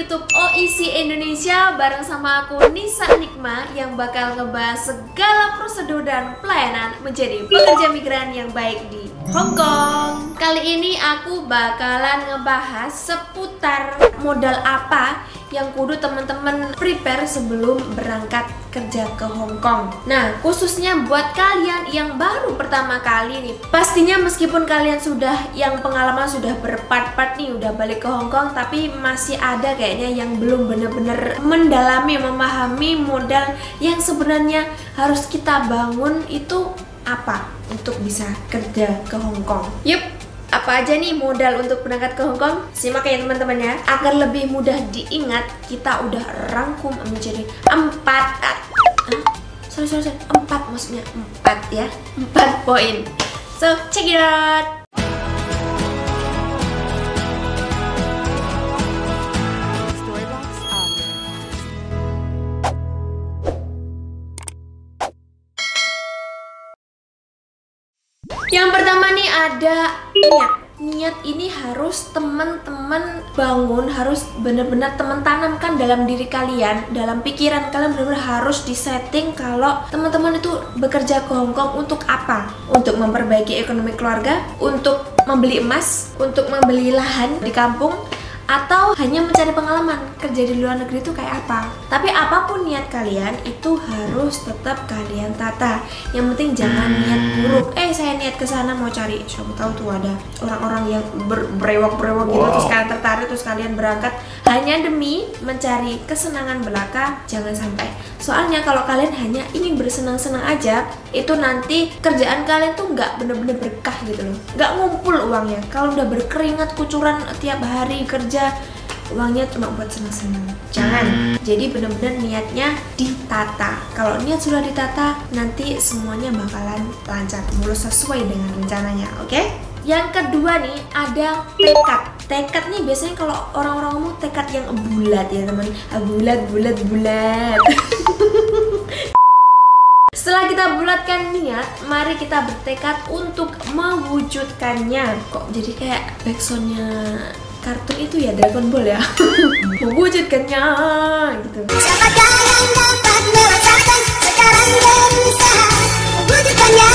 YouTube OIC Indonesia bareng sama aku Nisa Nikma yang bakal ngebahas segala prosedur dan pelayanan menjadi pekerja migran yang baik di Hong Kong. Kali ini aku bakalan ngebahas seputar modal apa yang kudu teman-teman prepare sebelum berangkat kerja ke Hong Kong. Nah, khususnya buat kalian yang baru pertama kali nih, pastinya meskipun kalian sudah yang pengalaman sudah berpart-part nih, udah balik ke Hong Kong, tapi masih ada kayaknya yang belum bener-bener mendalami, memahami modal yang sebenarnya harus kita bangun itu apa untuk bisa kerja ke Hong Kong. Yup, apa aja nih modal untuk berangkat ke Hong Kong? Simak ya teman-teman ya. Agar lebih mudah diingat, kita udah rangkum menjadi 4 maksudnya 4 ya. 4 poin. So, check it out. Yang pertama nih ada niat. Niat ini harus teman-teman bangun, harus benar-benar teman tanamkan dalam diri kalian, dalam pikiran kalian benar-benar harus disetting kalau teman-teman itu bekerja ke Hong Kong untuk apa? Untuk memperbaiki ekonomi keluarga, untuk membeli emas, untuk membeli lahan di kampung, atau hanya mencari pengalaman kerja di luar negeri itu kayak apa. Tapi apapun niat kalian itu harus tetap kalian tata. Yang penting jangan niat buruk. Saya niat ke sana mau cari, siapa tahu tuh ada orang-orang yang berewok-berewok gitu, terus kalian tertarik, terus kalian berangkat hanya demi mencari kesenangan belaka. Jangan sampai. Soalnya kalau kalian hanya ingin bersenang-senang aja, itu nanti kerjaan kalian tuh nggak bener-bener berkah gitu loh, nggak ngumpul uangnya. Kalau udah berkeringat kucuran tiap hari kerja, uangnya cuma buat senang-senang. Jangan. Jadi bener-bener niatnya ditata. Kalau niat sudah ditata, nanti semuanya bakalan lancar, mulus sesuai dengan rencananya. Oke? Yang kedua nih ada tekad. Tekad nih biasanya kalau orang-orang ngomong tekad yang bulat ya teman. Bulat. Setelah kita bulatkan niat, mari kita bertekad untuk mewujudkannya. Kok jadi kayak backsoundnya kartun itu ya, Dragon Ball ya. Mewujudkannya gitu. Siapakah yang dapat merasakan sekarang berusaha mewujudkannya?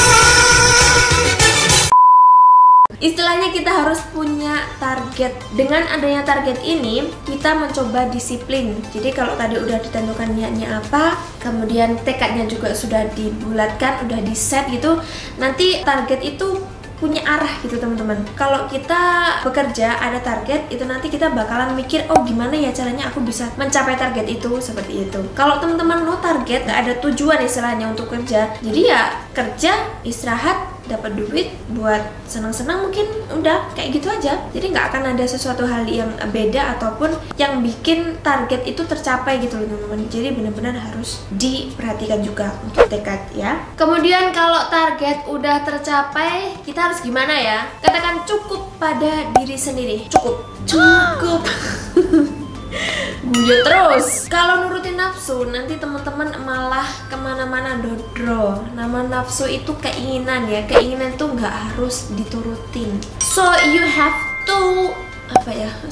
Istilahnya kita harus punya target. Dengan adanya target ini, kita mencoba disiplin. Jadi kalau tadi udah ditentukan niatnya apa, kemudian tekadnya juga sudah dibulatkan, udah di set gitu, nanti target itu punya arah gitu teman-teman. Kalau kita bekerja ada target, itu nanti kita bakalan mikir, oh gimana ya caranya aku bisa mencapai target itu, seperti itu. Kalau teman-teman no target, nggak ada tujuan istilahnya untuk kerja, jadi ya kerja, istirahat, dapat duit buat senang-senang, mungkin udah kayak gitu aja. Jadi nggak akan ada sesuatu hal yang beda ataupun yang bikin target itu tercapai gitu loh teman-teman. Jadi benar-benar harus diperhatikan juga untuk tekad ya. Kemudian kalau target udah tercapai, kita harus gimana ya? Katakan cukup pada diri sendiri. Cukup guyon terus. Kalau nurutin nafsu, nanti teman-teman malah kemana-mana dodro. Nama nafsu itu keinginan ya. Keinginan tuh nggak harus diturutin. So you have to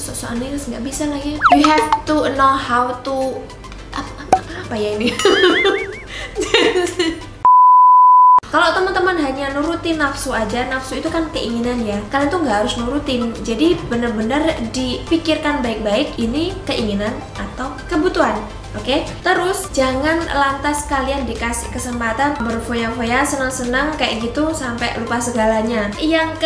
so-soan ini nggak bisa lagi. You have to know how to apa ya ini. Kalau teman-teman hanya nurutin nafsu aja, nafsu itu kan keinginan ya, kalian tuh nggak harus nurutin. Jadi bener-bener dipikirkan baik-baik, ini keinginan atau kebutuhan. Oke? Terus jangan lantas kalian dikasih kesempatan berfoya-foya, senang-senang kayak gitu sampai lupa segalanya. Yang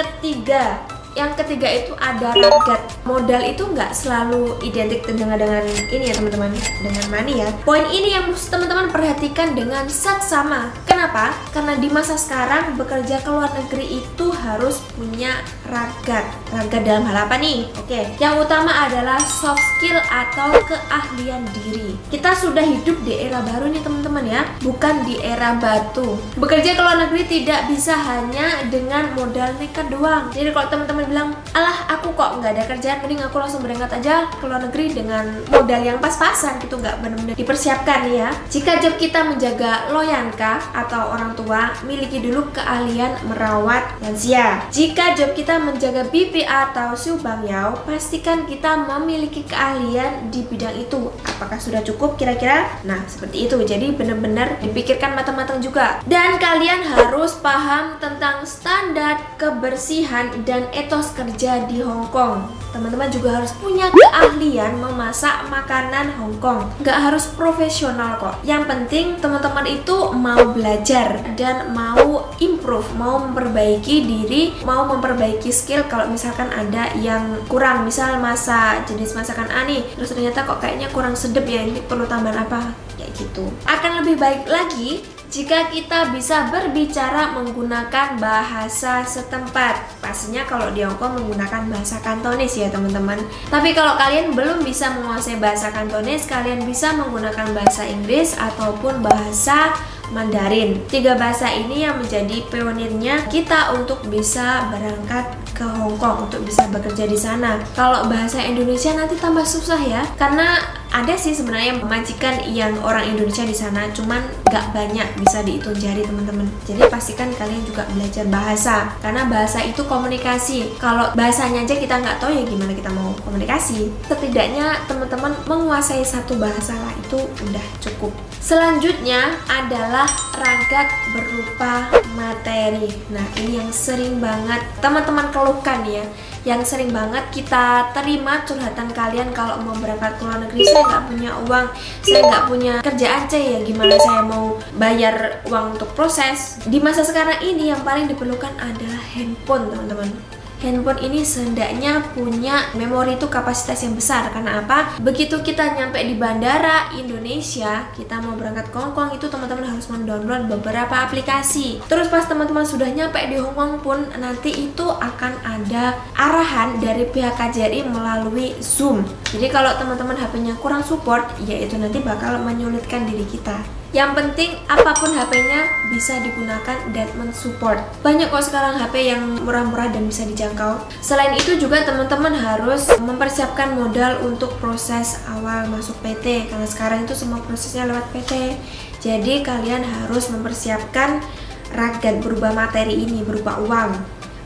ketiga itu ada ragat. Modal itu nggak selalu identik dengan ini ya teman-teman, dengan money ya. Poin ini yang mesti teman-teman perhatikan dengan saksama. Kenapa? Karena di masa sekarang bekerja ke luar negeri itu harus punya ragat. Ragat dalam hal apa nih? Oke, yang utama adalah soft skill atau keahlian diri. Kita sudah hidup di era baru nih teman-teman ya, bukan di era batu. Bekerja ke luar negeri tidak bisa hanya dengan modal nekat doang. Jadi kalau teman-teman bilang, alah aku kok nggak ada kerjaan kalian, mending aku langsung berangkat aja ke luar negeri dengan modal yang pas-pasan gitu, nggak benar-benar dipersiapkan ya. Jika job kita menjaga loyanka atau orang tua, miliki dulu keahlian merawat lansia. Jika job kita menjaga BPA atau Siu Bang Yao, pastikan kita memiliki keahlian di bidang itu. Apakah sudah cukup kira-kira? Nah, seperti itu. Jadi benar-benar dipikirkan matang-matang juga. Dan kalian harus paham tentang standar kebersihan dan etos kerja di Hong Kong. Teman-teman juga harus punya keahlian memasak makanan Hong Kong. Nggak harus profesional kok. Yang penting teman-teman itu mau belajar dan mau improve, mau memperbaiki diri, mau memperbaiki skill. Kalau misalkan ada yang kurang, misal masak jenis masakan A nih, terus ternyata kok kayaknya kurang sedap ya, ini perlu tambahan apa, kayak gitu. Akan lebih baik lagi jika kita bisa berbicara menggunakan bahasa setempat. Pastinya kalau di Hong Kong menggunakan bahasa Kantonis ya teman-teman. Tapi kalau kalian belum bisa menguasai bahasa Kantonis, kalian bisa menggunakan bahasa Inggris ataupun bahasa Mandarin. 3 bahasa ini yang menjadi pionirnya kita untuk bisa berangkat ke Hong Kong, untuk bisa bekerja di sana. Kalau bahasa Indonesia nanti tambah susah ya, karena ada sih sebenarnya majikan yang orang Indonesia di sana, cuman nggak banyak, bisa dihitung jari teman-teman. Jadi pastikan kalian juga belajar bahasa, karena bahasa itu komunikasi. Kalau bahasanya aja kita nggak tahu, ya gimana kita mau komunikasi? Setidaknya teman-teman menguasai 1 bahasa lah, itu udah cukup. Selanjutnya adalah ragak berupa materi. Nah, ini yang sering banget teman-teman keluhkan ya, yang sering banget kita terima curhatan kalian kalau mau berangkat ke luar negeri. Saya nggak punya uang, saya nggak punya kerjaan, ya gimana saya mau bayar uang untuk proses. Di masa sekarang ini yang paling diperlukan adalah handphone teman-teman. Handphone ini sehendaknya punya memori itu kapasitas yang besar. Karena apa? Begitu kita nyampe di bandara Indonesia, kita mau berangkat ke Hong Kong, itu teman-teman harus mendownload beberapa aplikasi. Terus pas teman-teman sudah nyampe di Hong Kong pun, nanti itu akan ada arahan dari pihak KJRI melalui Zoom. Jadi kalau teman-teman HP-nya kurang support, ya itu nanti bakal menyulitkan diri kita. Yang penting apapun HP-nya bisa digunakan dan mensupport. Banyak kok sekarang HP yang murah-murah dan bisa dijangkau. Selain itu juga teman-teman harus mempersiapkan modal untuk proses awal masuk PT, karena sekarang itu semua prosesnya lewat PT. Jadi kalian harus mempersiapkan ragam berupa materi ini, berupa uang.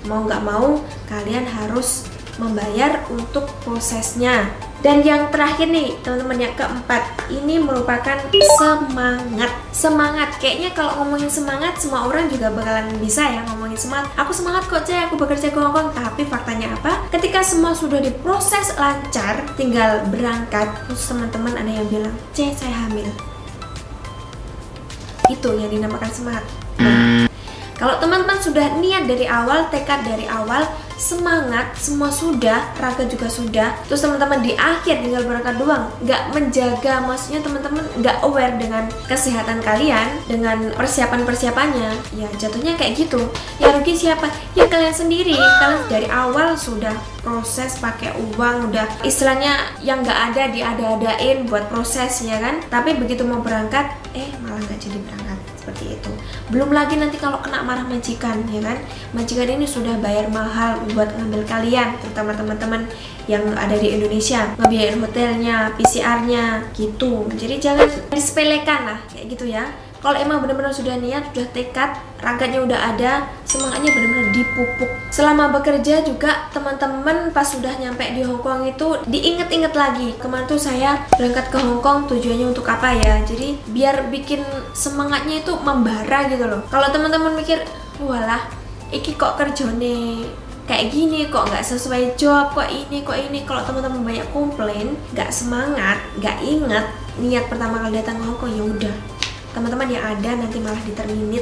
Mau nggak mau kalian harus membayar untuk prosesnya. Dan yang terakhir nih teman-teman, yang keempat, ini merupakan semangat. Semangat, kayaknya kalau ngomongin semangat semua orang juga bakalan bisa ya ngomongin semangat. Aku semangat kok Cek, aku bekerja ke Hong Kong. Tapi faktanya apa? Ketika semua sudah diproses lancar, tinggal berangkat, terus teman-teman ada yang bilang, Cek saya hamil. Itu yang dinamakan semangat. Kalau teman-teman sudah niat dari awal, tekad dari awal, semangat, semua sudah, raga juga sudah, terus teman-teman di akhir tinggal berangkat doang, nggak menjaga, maksudnya teman-teman nggak aware dengan kesehatan kalian, dengan persiapan-persiapannya, ya jatuhnya kayak gitu. Yang rugi siapa? Ya kalian sendiri. Kalian dari awal sudah proses pakai uang, udah istilahnya yang nggak ada diada-adain buat proses ya kan, tapi begitu mau berangkat, malah nggak jadi berangkat. Seperti itu. Belum lagi nanti kalau kena marah majikan ya kan, majikan ini sudah bayar mahal buat ngambil kalian, terutama teman-teman yang ada di Indonesia, ngebiayain hotelnya, PCR-nya gitu. Jadi jangan disepelekan lah kayak gitu ya. Kalau emang benar-benar sudah niat, sudah tekad, raganya udah ada, semangatnya benar-benar dipupuk. Selama bekerja juga teman-teman pas sudah nyampe di Hong Kong itu diinget-inget lagi, kemarin tuh saya berangkat ke Hong Kong tujuannya untuk apa ya. Jadi biar bikin semangatnya itu membara gitu loh. Kalau teman-teman mikir, walah, iki kok kerjone kayak gini, kok nggak sesuai job, kok ini. Kalau teman-teman banyak komplain, nggak semangat, nggak inget niat pertama kali datang ke Hong Kong, ya udah. Teman-teman yang ada nanti malah diterminit,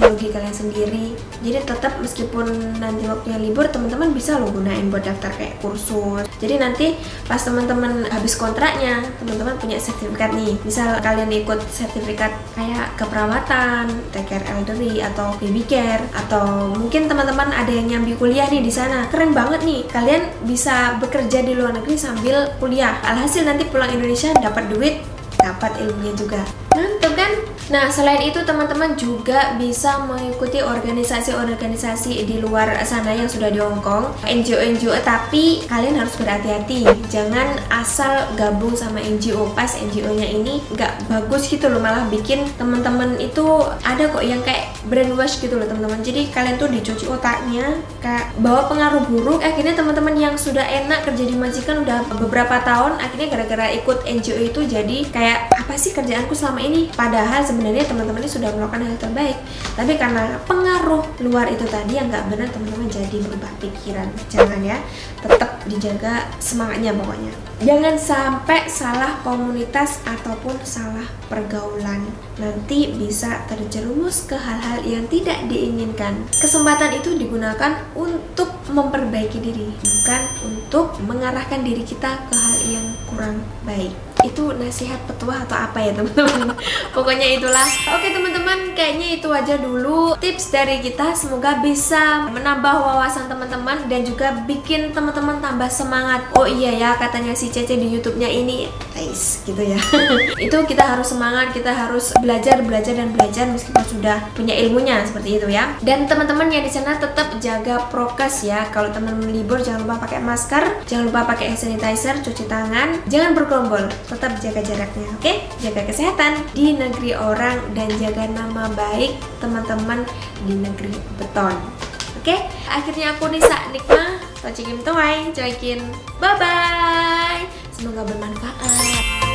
ya rugi kalian sendiri. Jadi tetap meskipun nanti waktunya libur, teman-teman bisa lo gunain buat daftar kayak kursus. Jadi nanti pas teman-teman habis kontraknya, teman-teman punya sertifikat nih. Misal kalian ikut sertifikat kayak keperawatan, take care elderly, atau baby care, atau mungkin teman-teman ada yang nyambi kuliah nih di sana. Keren banget nih, kalian bisa bekerja di luar negeri sambil kuliah. Alhasil nanti pulang Indonesia dapat duit, dapat ilmunya juga. Mantap kan? Nah, selain itu teman-teman juga bisa mengikuti organisasi-organisasi di luar sana yang sudah di Hong Kong, NGO-NGO, tapi kalian harus berhati-hati. Jangan asal gabung sama NGO, pas NGO-nya ini nggak bagus gitu loh, malah bikin teman-teman itu ada kok yang kayak brainwash gitu loh teman-teman. Jadi kalian tuh dicuci otaknya, kayak bawa pengaruh buruk. Akhirnya teman-teman yang sudah enak kerja di majikan udah beberapa tahun, akhirnya gara-gara ikut NGO itu jadi kayak apa sih kerjaanku selama ini? Padahal sebenarnya teman-teman ini sudah melakukan hal terbaik, tapi karena pengaruh luar itu tadi yang nggak benar, teman-teman jadi berubah pikiran. Jangan ya, tetap dijaga semangatnya pokoknya. Jangan sampai salah komunitas ataupun salah pergaulan, nanti bisa terjerumus ke hal-hal yang tidak diinginkan. Kesempatan itu digunakan untuk memperbaiki diri, bukan untuk mengarahkan diri kita ke hal yang kurang baik. Itu nasihat petuah atau apa ya teman-teman? Pokoknya itulah. Oke teman-teman, kayaknya itu aja dulu tips dari kita. Semoga bisa menambah wawasan teman-teman dan juga bikin teman-teman tambah semangat. Oh iya ya, katanya si Cece di YouTube-nya ini, guys, gitu ya. Itu kita harus semangat, kita harus belajar meskipun sudah punya ilmunya seperti itu ya. Dan teman-teman yang di sana tetap jaga prokes ya. Kalau teman-teman libur jangan lupa pakai masker, jangan lupa pakai hand sanitizer, cuci tangan, jangan bergerombol. Tetap jaga jaraknya, oke? Jaga kesehatan di negeri orang dan jaga nama baik teman-teman di negeri beton. Oke? Akhirnya aku Nisa Nikmah, Tochikim Toai, Joikin. Bye bye. Semoga bermanfaat.